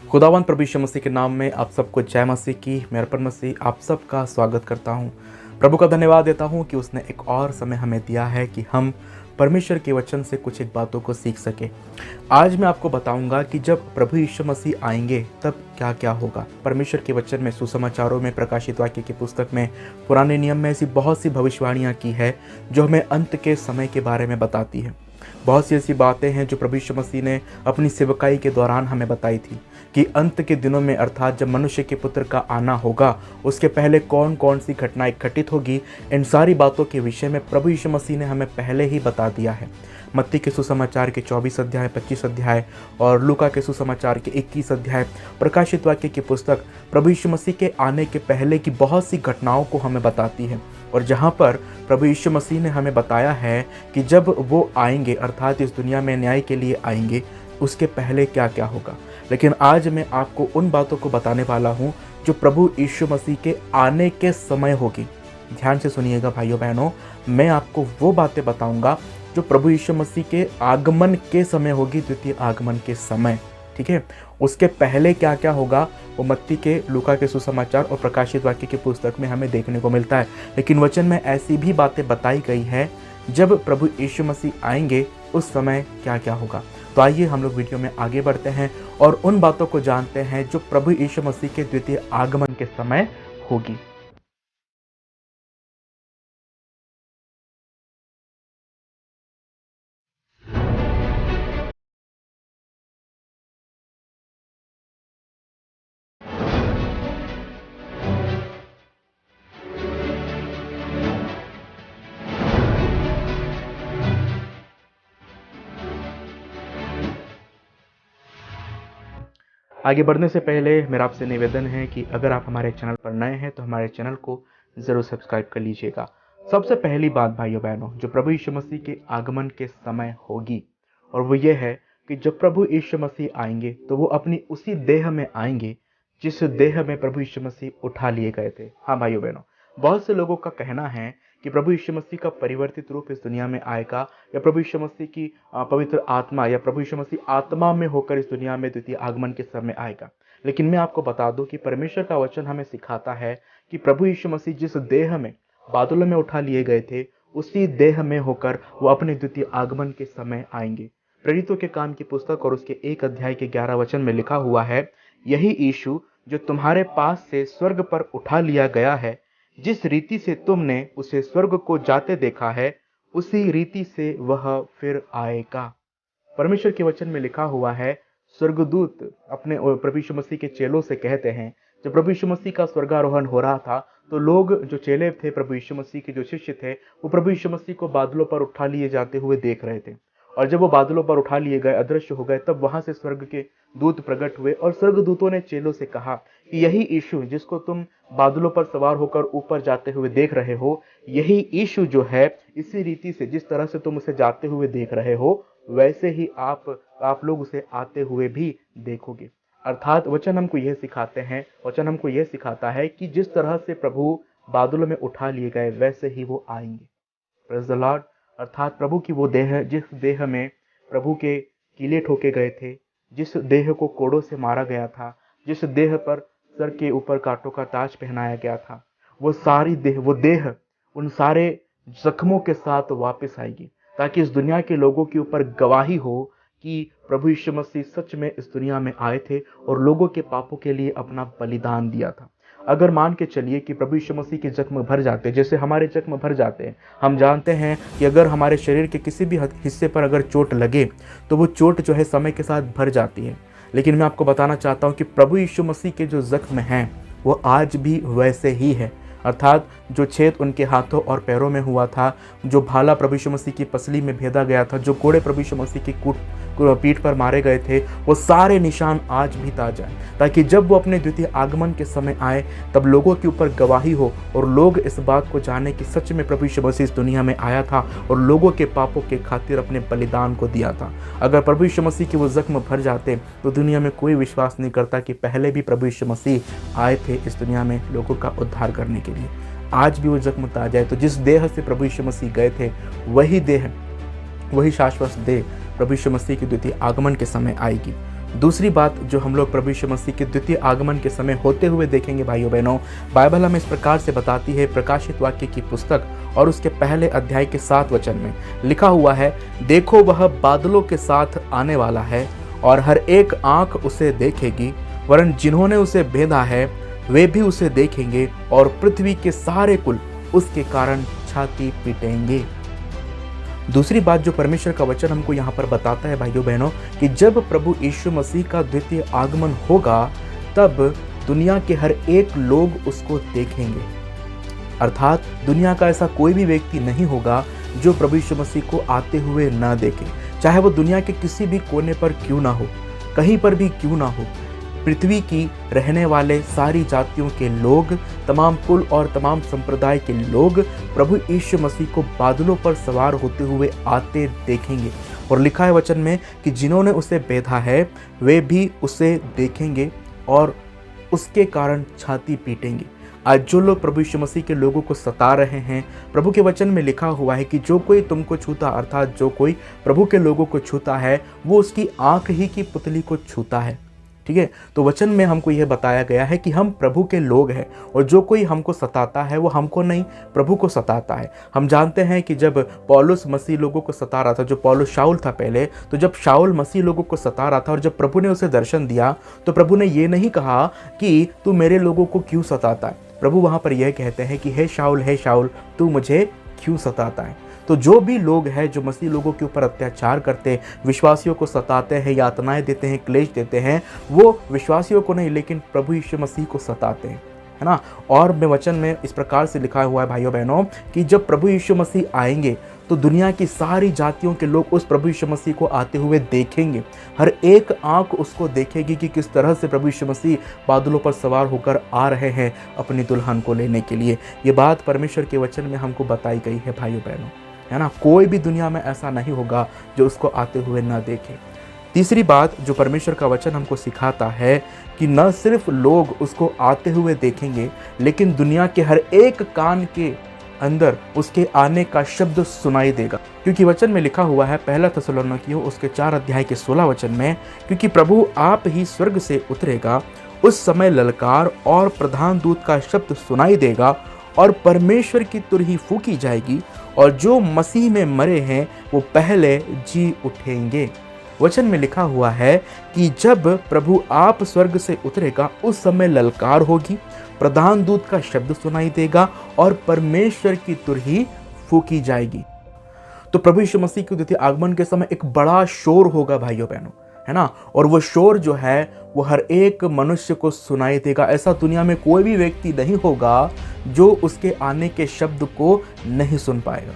खुदावंद प्रभु यीशु मसीह के नाम में आप सबको जय मसीह की। मैं अर्पण मसीह आप सबका स्वागत करता हूं। प्रभु का धन्यवाद देता हूं कि उसने एक और समय हमें दिया है कि हम परमेश्वर के वचन से कुछ एक बातों को सीख सके। आज मैं आपको बताऊंगा कि जब प्रभु यीशु मसीह आएंगे तब क्या क्या होगा। परमेश्वर के वचन में, सुसमाचारों में, प्रकाशित वाक्य की पुस्तक में, पुराने नियम में ऐसी बहुत सी भविष्यवाणियाँ की है जो हमें अंत के समय के बारे में बताती है। बहुत सी ऐसी बातें हैं जो प्रभु यीशु मसीह ने अपनी सेवकाई के दौरान हमें बताई थी कि अंत के दिनों में, अर्थात जब मनुष्य के पुत्र का आना होगा, उसके पहले कौन कौन सी घटनाएं घटित होगी। इन सारी बातों के विषय में प्रभु यीशु मसीह ने हमें पहले ही बता दिया है। मत्ती के सुसमाचार के 24 अध्याय, 25 अध्याय और लूका के सुसमाचार के 21 अध्याय, प्रकाशित वाक्य की पुस्तक प्रभु यीशु मसीह के आने के पहले की बहुत सी घटनाओं को हमें बताती है। और जहाँ पर प्रभु यीशु मसीह ने हमें बताया है कि जब वो आएंगे, अर्थात इस दुनिया में न्याय के लिए आएंगे, उसके पहले क्या क्या होगा। लेकिन आज मैं आपको उन बातों को बताने वाला हूँ जो प्रभु यीशु मसीह के आने के समय होगी। ध्यान से सुनिएगा भाइयों बहनों, मैं आपको वो बातें बताऊंगा जो प्रभु यीशु मसीह के आगमन के समय होगी, द्वितीय आगमन के समय। ठीक है, उसके पहले क्या क्या होगा वो मत्ती के, लूका के सुसमाचार और प्रकाशित वाक्य की पुस्तक में हमें देखने को मिलता है। लेकिन वचन में ऐसी भी बातें बताई गई है जब प्रभु यीशु मसीह आएंगे उस समय क्या क्या होगा। तो आइए हम लोग वीडियो में आगे बढ़ते हैं और उन बातों को जानते हैं जो प्रभु यीशु मसीह के द्वितीय आगमन के समय होगी। आगे बढ़ने से पहले मेरा आपसे निवेदन है कि अगर आप हमारे चैनल पर नए हैं तो हमारे चैनल को ज़रूर सब्सक्राइब कर लीजिएगा। सबसे पहली बात भाइयों बहनों जो प्रभु यीशु मसीह के आगमन के समय होगी, और वो ये है कि जब प्रभु यीशु मसीह आएंगे तो वो अपनी उसी देह में आएंगे जिस देह में प्रभु यीशु मसीह उठा लिए गए थे। हाँ भाइयों बहनों, बहुत से लोगों का कहना है कि प्रभु यीशु मसीह का परिवर्तित रूप इस दुनिया में आएगा, या प्रभु यीशु मसीह की पवित्र आत्मा, या प्रभु यीशु मसीह आत्मा में होकर इस दुनिया में द्वितीय आगमन के समय आएगा। लेकिन मैं आपको बता दूं कि परमेश्वर का वचन हमें सिखाता है कि प्रभु यीशु मसीह जिस देह में बादलों में उठा लिए गए थे, उसी देह में होकर वो अपने द्वितीय आगमन के समय आएंगे। प्रेरितों के काम की पुस्तक और उसके 1 अध्याय के 11 वचन में लिखा हुआ है, यही यीशु जो तुम्हारे पास से स्वर्ग पर उठा लिया गया है, जिस रीति से तुमने उसे स्वर्ग को जाते देखा है, उसी रीति से वह फिर आएगा। परमेश्वर के वचन में लिखा हुआ है, स्वर्गदूत अपने प्रभु यीशु मसीह के चेलों से कहते हैं, जब प्रभु यीशु मसीह का स्वर्गारोहण हो रहा था तो लोग जो चेले थे, प्रभु यीशु मसीह के जो शिष्य थे, वो प्रभु यीशु मसीह को बादलों पर उठा लिए जाते हुए देख रहे थे। और जब वो बादलों पर उठा लिए गए, अदृश्य हो गए, तब वहां से स्वर्ग के दूत प्रकट हुए और स्वर्गदूतों ने चेलों से कहा कि यही यीशु जिसको तुम बादलों पर सवार होकर ऊपर जाते हुए देख रहे हो, यही यीशु जो है, इसी रीति से जिस तरह से तुम उसे जाते हुए देख रहे हो, वैसे ही आप लोग उसे आते हुए भी देखोगे। अर्थात वचन हमको यह सिखाते हैं, वचन हमको यह सिखाता है कि जिस तरह से प्रभु बादलों में उठा लिए गए, वैसे ही वो आएंगे। Praise the Lord. अर्थात प्रभु की वो देह, जिस देह में प्रभु के कीले ठोके गए थे, जिस देह को कोड़ों से मारा गया था, जिस देह पर सर के ऊपर कांटों का ताज पहनाया गया था, वो सारी देह, वो देह उन सारे जख्मों के साथ वापस आएगी, ताकि इस दुनिया के लोगों के ऊपर गवाही हो कि प्रभु यीशु मसीह सच में इस दुनिया में आए थे और लोगों के पापों के लिए अपना बलिदान दिया था। अगर मान के चलिए कि प्रभु यीशु मसीह के जख्म भर जाते, जैसे हमारे जख्म भर जाते हैं, हम जानते हैं कि अगर हमारे शरीर के किसी भी हिस्से पर अगर चोट लगे तो वो चोट जो है समय के साथ भर जाती है। लेकिन मैं आपको बताना चाहता हूँ कि प्रभु यीशु मसीह के जो जख्म हैं वो आज भी वैसे ही है। अर्थात जो छेद उनके हाथों और पैरों में हुआ था, जो भाला प्रभु यीशु मसीह की पसली में भेदा गया था, जो कोड़े प्रभु यीशु मसीह की पीठ पर मारे गए थे, वो सारे निशान आज भी ताजा है, ताकि जब वो अपने द्वितीय आगमन के समय आए तब लोगों के ऊपर गवाही हो और लोग इस बात को जाने कि सच में प्रभु यीशु मसीह इस दुनिया में आया था और लोगों के पापों के खातिर अपने बलिदान को दिया था। अगर प्रभु यीशु मसीह के वो जख्म भर जाते तो दुनिया में कोई विश्वास नहीं करता कि पहले भी प्रभु यीशु मसीह आए थे इस दुनिया में लोगों का उद्धार करने के लिए। आज भी वो जख्म ताजा है। तो जिस देह से प्रभु यीशु मसीह गए थे, वही देह, वही शाश्वत देह प्रभु यीशु मसीह के द्वितीय आगमन के समय आएगी। दूसरी बात जो हम लोग प्रभु यीशु मसीह के द्वितीय आगमन के समय होते हुए देखेंगे भाइयों बहनों, बाइबल हमें इस प्रकार से बताती है, प्रकाशित वाक्य की पुस्तक और उसके पहले अध्याय के 7 वचन में लिखा हुआ है, देखो वह बादलों के साथ आने वाला है और हर एक आंख उसे देखेगी, वरन जिन्होंने उसे भेदा है वे भी उसे देखेंगे और पृथ्वी के सारे कुल उसके कारण छाती पीटेंगे। दूसरी बात जो परमेश्वर का वचन हमको यहाँ पर बताता है भाइयों बहनों, कि जब प्रभु यीशु मसीह का द्वितीय आगमन होगा तब दुनिया के हर एक लोग उसको देखेंगे। अर्थात दुनिया का ऐसा कोई भी व्यक्ति नहीं होगा जो प्रभु यीशु मसीह को आते हुए ना देखे, चाहे वो दुनिया के किसी भी कोने पर क्यों ना हो, कहीं पर भी क्यों ना हो। पृथ्वी की रहने वाले सारी जातियों के लोग, तमाम कुल और तमाम संप्रदाय के लोग प्रभु यीशु मसीह को बादलों पर सवार होते हुए आते देखेंगे। और लिखा है वचन में कि जिन्होंने उसे बेधा है वे भी उसे देखेंगे और उसके कारण छाती पीटेंगे। आज जो लोग प्रभु यीशु मसीह के लोगों को सता रहे हैं, प्रभु के वचन में लिखा हुआ है कि जो कोई तुमको छूता, अर्थात जो कोई प्रभु के लोगों को छूता है वो उसकी आंख ही की पुतली को छूता है। ठीक है, तो वचन में हमको यह बताया गया है कि हम प्रभु के लोग हैं और जो कोई हमको सताता है वो हमको नहीं, प्रभु को सताता है। हम जानते हैं कि जब पौलुस मसीह लोगों को सता रहा था, जो पौलुस शाऊल था पहले, तो जब शाऊल मसीह लोगों को सता रहा था और जब प्रभु ने उसे दर्शन दिया तो प्रभु ने ये नहीं कहा कि तू मेरे लोगों को क्यों सताता है। प्रभु वहाँ पर यह कहते हैं कि हे शाऊल तू मुझे क्यों सताता है। तो जो भी लोग हैं जो मसीह लोगों के ऊपर अत्याचार करते, विश्वासियों को सताते हैं, यातनाएं देते हैं, क्लेश देते हैं, वो विश्वासियों को नहीं लेकिन प्रभु यीशु मसीह को सताते हैं, है ना। और में वचन में इस प्रकार से लिखा हुआ है भाइयों बहनों कि जब प्रभु यीशु मसीह आएंगे तो दुनिया की सारी जातियों के लोग उस प्रभु यीशु मसीह को आते हुए देखेंगे। हर एक आंख उसको देखेगी कि किस तरह से प्रभु यीशु मसीह बादलों पर सवार होकर आ रहे हैं अपनी दुल्हन को लेने के लिए। ये बात परमेश्वर के वचन में हमको बताई गई है भाइयों बहनों, है ना। कोई भी दुनिया में ऐसा नहीं होगा जो उसको आते हुए ना देखे। तीसरी बात जो परमेश्वर का वचन हमको सिखाता है कि न सिर्फ लोग उसको आते हुए देखेंगे लेकिन दुनिया के हर एक कान के अंदर उसके आने का शब्द सुनाई देगा। क्योंकि वचन में लिखा हुआ है, पहला थिस्सलुनीकियों उसके 4 अध्याय के 16 वचन में, क्योंकि प्रभु आप ही स्वर्ग से उतरेगा, उस समय ललकार और प्रधान दूत का शब्द सुनाई देगा और परमेश्वर की तुरही फूकी जाएगी और जो मसीह में मरे हैं वो पहले जी उठेंगे। वचन में लिखा हुआ है कि जब प्रभु आप स्वर्ग से उतरेगा उस समय ललकार होगी, प्रधान दूत का शब्द सुनाई देगा और परमेश्वर की तुरही फूकी जाएगी। तो प्रभु यीशु मसीह के द्वितीय आगमन के समय एक बड़ा शोर होगा भाइयों बहनों, है ना। और वो शोर जो है वो हर एक मनुष्य को सुनाई देगा। ऐसा दुनिया में कोई भी व्यक्ति नहीं होगा जो उसके आने के शब्द को नहीं सुन पाएगा।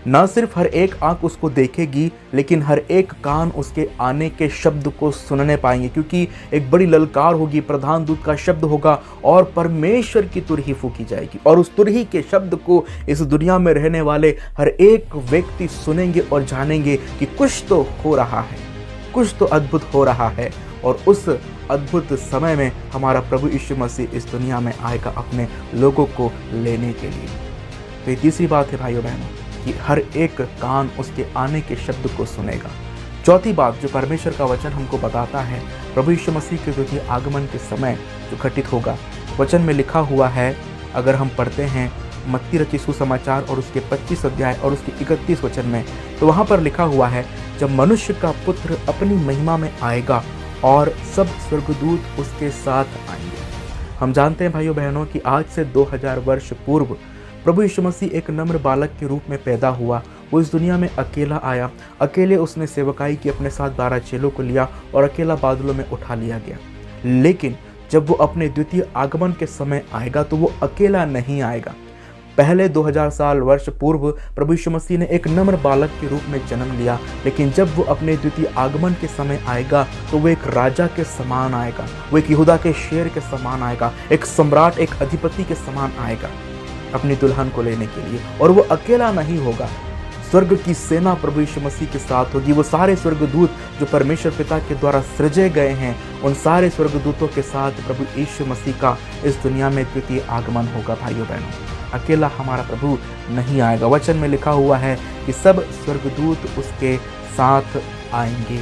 न सिर्फ हर एक आंख उसको देखेगी लेकिन हर एक कान उसके आने के शब्द को सुनने पाएंगे, क्योंकि एक बड़ी ललकार होगी, प्रधान दूत का शब्द होगा और परमेश्वर की तुरही फूकी जाएगी। और उस तुरही के शब्द को इस दुनिया में रहने वाले हर एक व्यक्ति सुनेंगे और जानेंगे कि कुछ तो हो रहा है, कुछ तो अद्भुत हो रहा है। और उस अद्भुत समय में हमारा प्रभु यीशु मसीह इस दुनिया में आएगा अपने लोगों को लेने के लिए। तो ये तीसरी बात है भाइयों बहनों कि हर एक कान उसके आने के शब्द को सुनेगा। चौथी बात जो परमेश्वर का वचन हमको बताता है प्रभु यीशु मसीह के द्वितीय आगमन के समय जो घटित होगा, वचन में लिखा हुआ है, अगर हम पढ़ते हैं मत्ती रचित सुसमाचार और उसके 25 अध्याय और उसके 31 वचन में, तो वहाँ पर लिखा हुआ है, जब मनुष्य का पुत्र अपनी महिमा में आएगा और सब स्वर्गदूत उसके साथ आएंगे। हम जानते हैं भाइयों बहनों कि आज से 2000 वर्ष पूर्व प्रभु यीशु मसीह एक नम्र बालक के रूप में पैदा हुआ। वो इस दुनिया में अकेला आया, अकेले उसने सेवकाई की, अपने साथ 12 चेलों को लिया और अकेला बादलों में उठा लिया गया। लेकिन जब वो अपने द्वितीय आगमन के समय आएगा तो वो अकेला नहीं आएगा। पहले 2000 साल वर्ष पूर्व प्रभु यीशु मसीह ने एक नम्र बालक के रूप में जन्म लिया, लेकिन जब वो अपने द्वितीय आगमन के समय आएगा तो वो एक राजा के समान आएगा, वो एक यहूदा के शेर के समान आएगा, एक सम्राट, एक अधिपति के समान आएगा अपनी दुल्हन को लेने के लिए। और वो अकेला नहीं होगा, स्वर्ग की सेना प्रभु यीशु मसीह के साथ होगी। वो सारे स्वर्गदूत जो परमेश्वर पिता के द्वारा सृजे गए हैं, उन सारे स्वर्गदूतों के साथ प्रभु यीशु मसीह का इस दुनिया में द्वितीय आगमन होगा। भाइयों बहनों, अकेला हमारा प्रभु नहीं आएगा। वचन में लिखा हुआ है कि सब स्वर्गदूत उसके साथ आएंगे,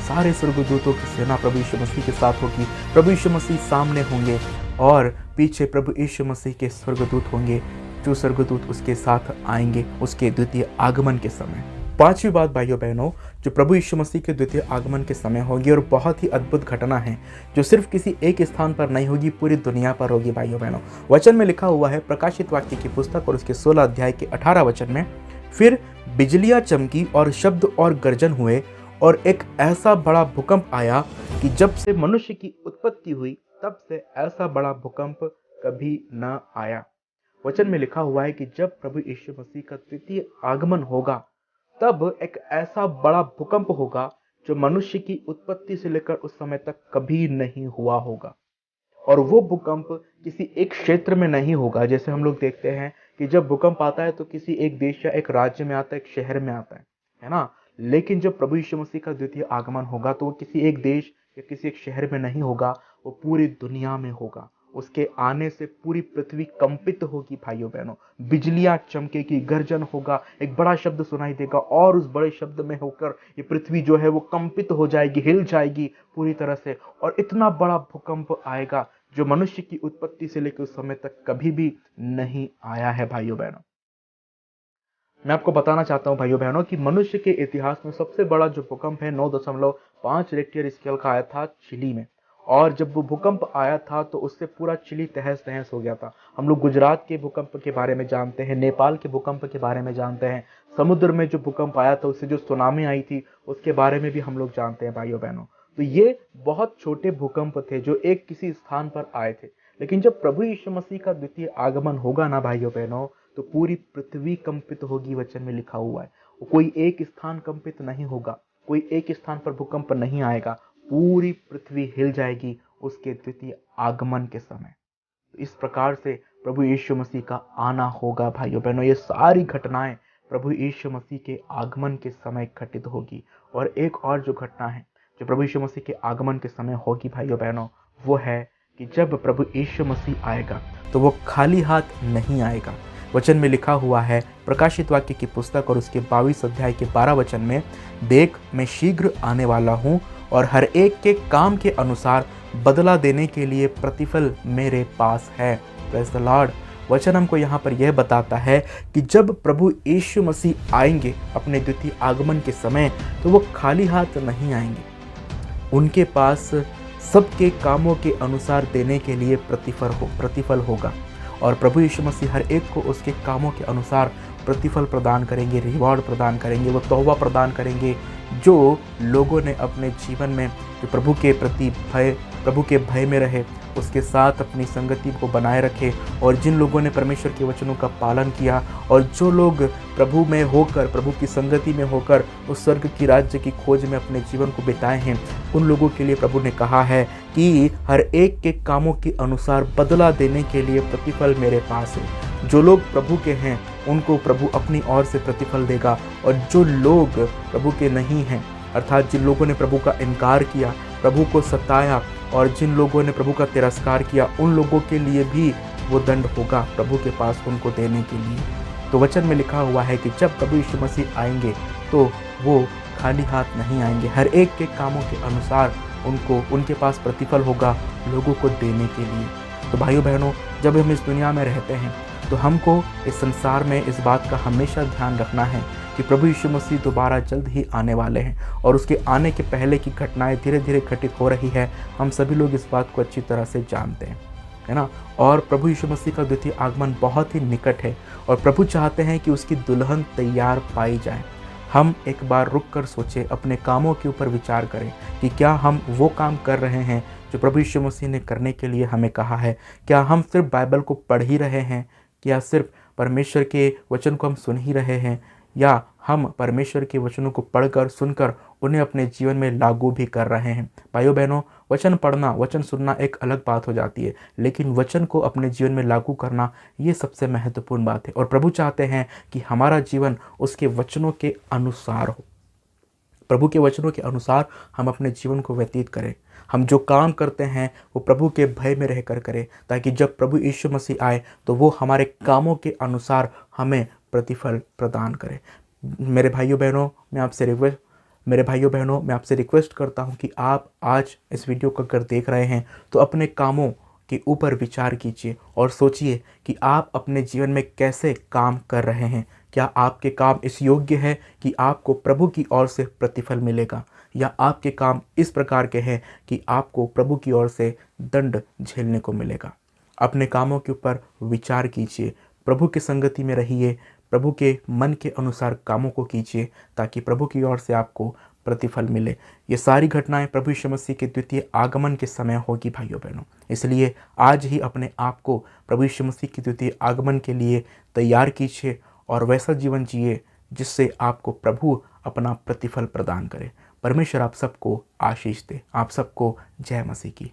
सारे स्वर्गदूतों की सेना प्रभु यीशु मसीह के साथ होगी। प्रभु यीशु मसीह सामने होंगे और पीछे प्रभु यीशु मसीह के स्वर्गदूत होंगे, जो स्वर्गदूत उसके साथ आएंगे उसके द्वितीय आगमन के समय। पांचवी बात भाइयों बहनों, जो प्रभु यीशु मसीह के द्वितीय आगमन के समय होगी और बहुत ही अद्भुत घटना है, जो सिर्फ किसी एक स्थान पर नहीं होगी, पूरी दुनिया पर होगी भाइयों बहनों। वचन में लिखा हुआ है प्रकाशित वाक्य की पुस्तक और उसके 16 अध्याय के 18 वचन में, फिर बिजलियां चमकी और शब्द और गर्जन हुए और एक ऐसा बड़ा भूकंप आया कि जब से मनुष्य की उत्पत्ति हुई तब से ऐसा बड़ा भूकंप कभी न आया। वचन में लिखा हुआ है कि जब प्रभु यीशु मसीह का द्वितीय आगमन होगा तब एक ऐसा बड़ा भूकंप होगा जो मनुष्य की उत्पत्ति से लेकर उस समय तक कभी नहीं हुआ होगा। और वो भूकंप किसी एक क्षेत्र में नहीं होगा। जैसे हम लोग देखते हैं कि जब भूकंप आता है तो किसी एक देश या एक राज्य में आता है, एक शहर में आता है ना। लेकिन जब प्रभु यीशु मसीह का द्वितीय आगमन होगा तो वो किसी एक देश या किसी एक शहर में नहीं होगा, वो पूरी दुनिया में होगा। उसके आने से पूरी पृथ्वी कंपित होगी भाइयों बहनों, बिजलियां चमकेगी, गर्जन होगा, एक बड़ा शब्द सुनाई देगा और उस बड़े शब्द में होकर ये पृथ्वी जो है वो कंपित हो जाएगी, हिल जाएगी पूरी तरह से। और इतना बड़ा भूकंप आएगा जो मनुष्य की उत्पत्ति से लेकर उस समय तक कभी भी नहीं आया है भाइयों बहनों। मैं आपको बताना चाहता हूं भाइयों बहनों कि मनुष्य के इतिहास में सबसे बड़ा जो भूकंप है 9.5 रिक्टर स्केल का आया था चिली में। और जब वो भूकंप आया था तो उससे पूरा चिली तहस नहस हो गया था। हम लोग गुजरात के भूकंप के बारे में जानते हैं, नेपाल के भूकंप के बारे में जानते हैं, समुद्र में जो भूकंप आया था उससे जो सुनामी आई थी उसके बारे में भी हम लोग जानते हैं भाइयों बहनों। तो ये बहुत छोटे भूकंप थे जो एक किसी स्थान पर आए थे। लेकिन जब प्रभु यीशु मसीह का द्वितीय आगमन होगा ना भाइयों बहनों, तो पूरी पृथ्वी कंपित होगी। वचन में लिखा हुआ है कोई एक स्थान कंपित नहीं होगा, कोई एक स्थान पर भूकंप नहीं आएगा, पूरी पृथ्वी हिल जाएगी उसके द्वितीय आगमन के समय। तो इस प्रकार से प्रभु यीशु मसीह का आना होगा भाइयों बहनों। ये सारी घटनाएं प्रभु यीशु मसीह के आगमन के समय घटित होगी। और एक और जो घटना है जो प्रभु यीशु मसीह के आगमन के समय होगी भाइयों बहनों, वो है कि जब प्रभु यीशु मसीह आएगा तो वो खाली हाथ नहीं आएगा। वचन में लिखा हुआ है प्रकाशित वाक्य की पुस्तक और उसके 22 अध्याय के 12 वचन में, देख मैं शीघ्र आने वाला हूँ और हर एक के काम के अनुसार बदला देने के लिए प्रतिफल मेरे पास है। Praise the Lord. वचन हमको यहाँ पर यह बताता है कि जब प्रभु यीशु मसीह आएंगे अपने द्वितीय आगमन के समय, तो वो खाली हाथ नहीं आएंगे। उनके पास सबके कामों के अनुसार देने के लिए प्रतिफल होगा। और प्रभु यीशु मसीह हर एक को उसके कामों के अनुसार प्रतिफल प्रदान करेंगे, रिवॉर्ड प्रदान करेंगे, वो तौबा प्रदान करेंगे जो लोगों ने अपने जीवन में जो प्रभु के भय में रहे, उसके साथ अपनी संगति को बनाए रखे, और जिन लोगों ने परमेश्वर के वचनों का पालन किया, और जो लोग प्रभु में होकर, प्रभु की संगति में होकर उस स्वर्ग की राज्य की खोज में अपने जीवन को बिताए हैं, उन लोगों के लिए प्रभु ने कहा है कि हर एक के कामों के अनुसार बदला देने के लिए प्रतिफल मेरे पास है। जो लोग प्रभु के हैं उनको प्रभु अपनी ओर से प्रतिफल देगा, और जो लोग प्रभु के नहीं हैं, अर्थात जिन लोगों ने प्रभु का इनकार किया, प्रभु को सताया, और जिन लोगों ने प्रभु का तिरस्कार किया, उन लोगों के लिए भी वो दंड होगा प्रभु के पास उनको देने के लिए। तो वचन में लिखा हुआ है कि जब प्रभु यीशु मसीह आएंगे तो वो खाली हाथ नहीं आएंगे, हर एक के कामों के अनुसार उनके पास प्रतिफल होगा लोगों को देने के लिए। तो भाइयों बहनों, जब हम इस दुनिया में रहते हैं तो हमको इस संसार में इस बात का हमेशा ध्यान रखना है कि प्रभु यीशु मसीह दोबारा जल्द ही आने वाले हैं, और उसके आने के पहले की घटनाएं धीरे धीरे घटित हो रही है। हम सभी लोग इस बात को अच्छी तरह से जानते हैं, है ना। और प्रभु यीशु मसीह का द्वितीय आगमन बहुत ही निकट है, और प्रभु चाहते हैं कि उसकी दुल्हन तैयार पाई जाए। हम एक बार रुक कर सोचें, अपने कामों के ऊपर विचार करें कि क्या हम वो काम कर रहे हैं जो प्रभु यीशु मसीह ने करने के लिए हमें कहा है। क्या हम सिर्फ बाइबल को पढ़ ही रहे हैं, क्या सिर्फ परमेश्वर के वचन को हम सुन ही रहे हैं, या हम परमेश्वर के वचनों को पढ़कर सुनकर उन्हें अपने जीवन में लागू भी कर रहे हैं। भाइयों बहनों, वचन पढ़ना, वचन सुनना एक अलग बात हो जाती है, लेकिन वचन को अपने जीवन में लागू करना ये सबसे महत्वपूर्ण बात है। और प्रभु चाहते हैं कि हमारा जीवन उसके वचनों के अनुसार हो। प्रभु के वचनों के अनुसार हम अपने जीवन को व्यतीत करें। हम जो काम करते हैं वो प्रभु के भय में रहकर करें, ताकि जब प्रभु यीशु मसीह आए तो वो हमारे कामों के अनुसार हमें प्रतिफल प्रदान करे। मेरे भाइयों बहनों, मैं आपसे मेरे भाइयों बहनों, मैं आपसे रिक्वेस्ट करता हूं कि आप आज इस वीडियो को अगर देख रहे हैं तो अपने कामों के ऊपर विचार कीजिए और सोचिए कि आप अपने जीवन में कैसे काम कर रहे हैं। क्या आपके काम इस योग्य है कि आपको प्रभु की ओर से प्रतिफल मिलेगा, या आपके काम इस प्रकार के हैं कि आपको प्रभु की ओर से दंड झेलने को मिलेगा। अपने कामों के ऊपर विचार कीजिए, प्रभु की संगति में रहिए, प्रभु के मन के अनुसार कामों को कीजिए ताकि प्रभु की ओर से आपको प्रतिफल मिले। ये सारी घटनाएं प्रभु यीशु मसीह के द्वितीय आगमन के समय होगी भाइयों बहनों। इसलिए आज ही अपने आप को प्रभु यीशु मसीह के द्वितीय आगमन के लिए तैयार कीजिए और वैसा जीवन जिए जिससे आपको प्रभु अपना प्रतिफल प्रदान करे। परमेश्वर आप सबको आशीष दे। आप सबको जय मसीह की।